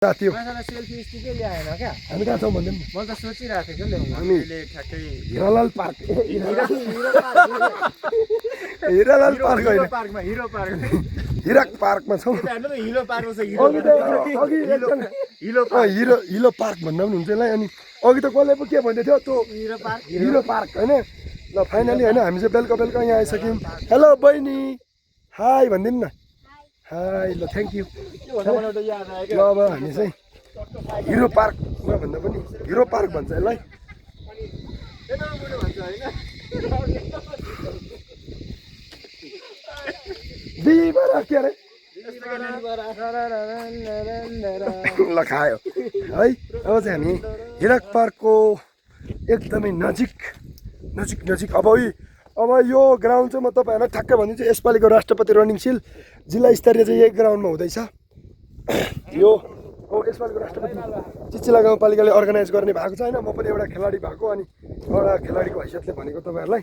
साथी हो माछालाई सेल्फी स्टिकै ल्याएन क्या हामी कहाँ छौँ भन्दै मैले त सोचिरहेको थिएँ कि हामी ठ्याक्कै हिरालाल पार्क हिरालाल पार्क होइन पार्कमा हिरो पार्क हिरक पार्कमा छौँ हिलो पार्क छ अघि एकजना हिरो हिलो पार्क भन्दा पनि हुन्छ यसलाई अनि अघि त कसले पो के भन्दै थियो त्यो हिरो पार्क होइन ल फाइनली होइन हामी चाहिँ बेलुका बेलुका यहाँ आइसक्यौँ हेलो बहिनी हाई भनिदिनु न हाई ल थ्याङ्क यू ल अब हामी चाहिँ हिरो पार्कमा भन्दा पनि हिरो पार्क भन्छ यसलाई बिहिबार के अरे ल खायो है अब चाहिँ हामी हिरक पार्कको एकदमै नजिक अब यो ग्राउन्ड चाहिँ म तपाईँहरूलाई ठ्याक्कै भनिदिन्छु यसपालिको राष्ट्रपति रनिङ सिल जिल्ला स्तरीय चाहिँ यही ग्राउन्डमा हुँदैछ यो यसपालिको राष्ट्रपति चिचिला गाउँपालिकाले अर्गनाइज गर्ने भएको छ होइन म पनि एउटा खेलाडी भएको अनि एउटा खेलाडीको हैसियतले भनेको तपाईँहरूलाई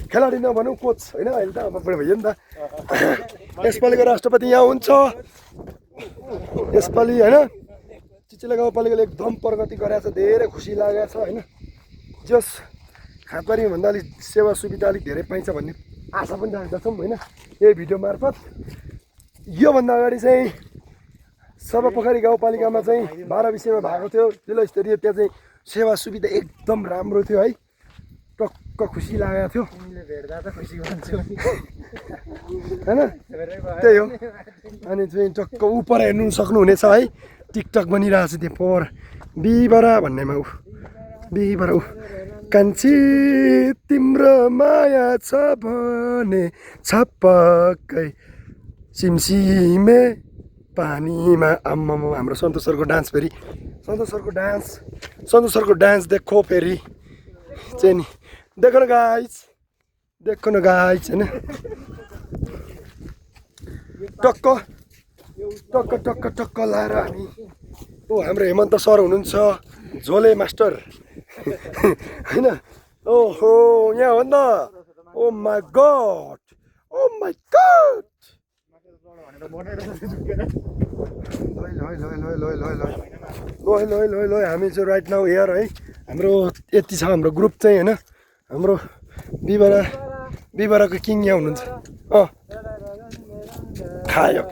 खेलाडी नभनौँ कोच होइन अहिले त अब भयो नि त यसपालिको राष्ट्रपति यहाँ हुन्छ यसपालि होइन चिचिला गाउँपालिकाले एकदम प्रगति गरेको छ धेरै खुसी लागेको छ होइन जस खातबारी भन्दा अलिक सेवा सुविधा अलिक धेरै पाइन्छ भन्ने आशा पनि राख्दछौँ होइन यही भिडियो मार्फत योभन्दा अगाडि चाहिँ सभापोखरी गाउँपालिकामा चाहिँ 12 विषयमा भएको थियो जिल्ला स्तरीय त्यहाँ चाहिँ सेवा सुविधा एकदम राम्रो थियो है टक्क खुसी लागेको थियो भेट्दा त खुसी हुन्छु होइन त्यही हो अनि चाहिँ टक्क उपर हेर्नु सक्नुहुनेछ है टिकटक बनिरहेको छ त्यो पर बिहिबारा भन्नेमा ऊ बिहिबारा ऊ कान्छी तिम्रो माया छ भने छपक्कै सिमसिमे पानीमा आम्मामा हाम्रो सन्तोष सरको डान्स फेरि सन्तोष सरको डान्स देखो फेरि चाहिँ नि देखो न गाइज होइन टक्क लाएर हामी हाम्रो हेमन्त सर हुनुहुन्छ झोले मास्टर होइन ओहो यहाँ हो नि त ओ माई गड ल हामी चाहिँ राइट नाउ हेयर है हाम्रो यति छ हाम्रो ग्रुप चाहिँ होइन हाम्रो बिहिबाराको किङ यहाँ हुनुहुन्छ खायो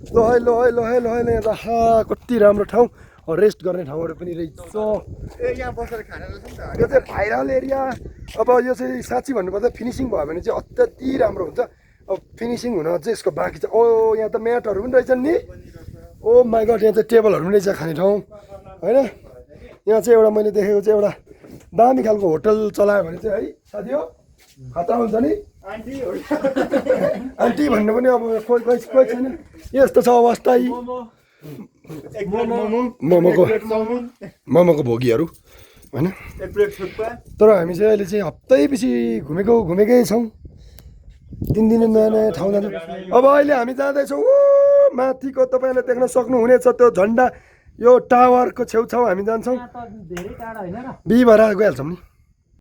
ल यहाँ त कति राम्रो ठाउँ रेस्ट गर्ने ठाउँहरू पनि रहेछ यो चाहिँ भाइरल एरिया अब यो चाहिँ साँच्ची भन्नुपर्दा फिनिसिङ भयो भने चाहिँ अत्यति राम्रो हुन्छ अब फिनिसिङ हुन चाहिँ यसको बाँकी छ यहाँ त म्याटहरू पनि रहेछन् नि माई गड यहाँ चाहिँ टेबलहरू पनि रहेछ खाने ठाउँ होइन यहाँ चाहिँ एउटा मैले देखेको चाहिँ एउटा दामी खालको होटल चलायो भने चाहिँ है साथी हो खतरा हुन्छ नि आन्टी भन्नु पनि अब कोही छैन यस्तो छ अवस्था मोमोको भोगीहरू होइन तर हामी चाहिँ अहिले चाहिँ हप्तै पछि घुमेकै छौँ दिनदिनै नयाँ नयाँ ठाउँ जान्छौँ अब अहिले हामी जाँदैछौँ माथिको तपाईँले देख्न सक्नुहुनेछ त्यो झन्डा यो टावरको छेउछाउ हामी जान्छौँ बिहिबार गइहाल्छौँ नि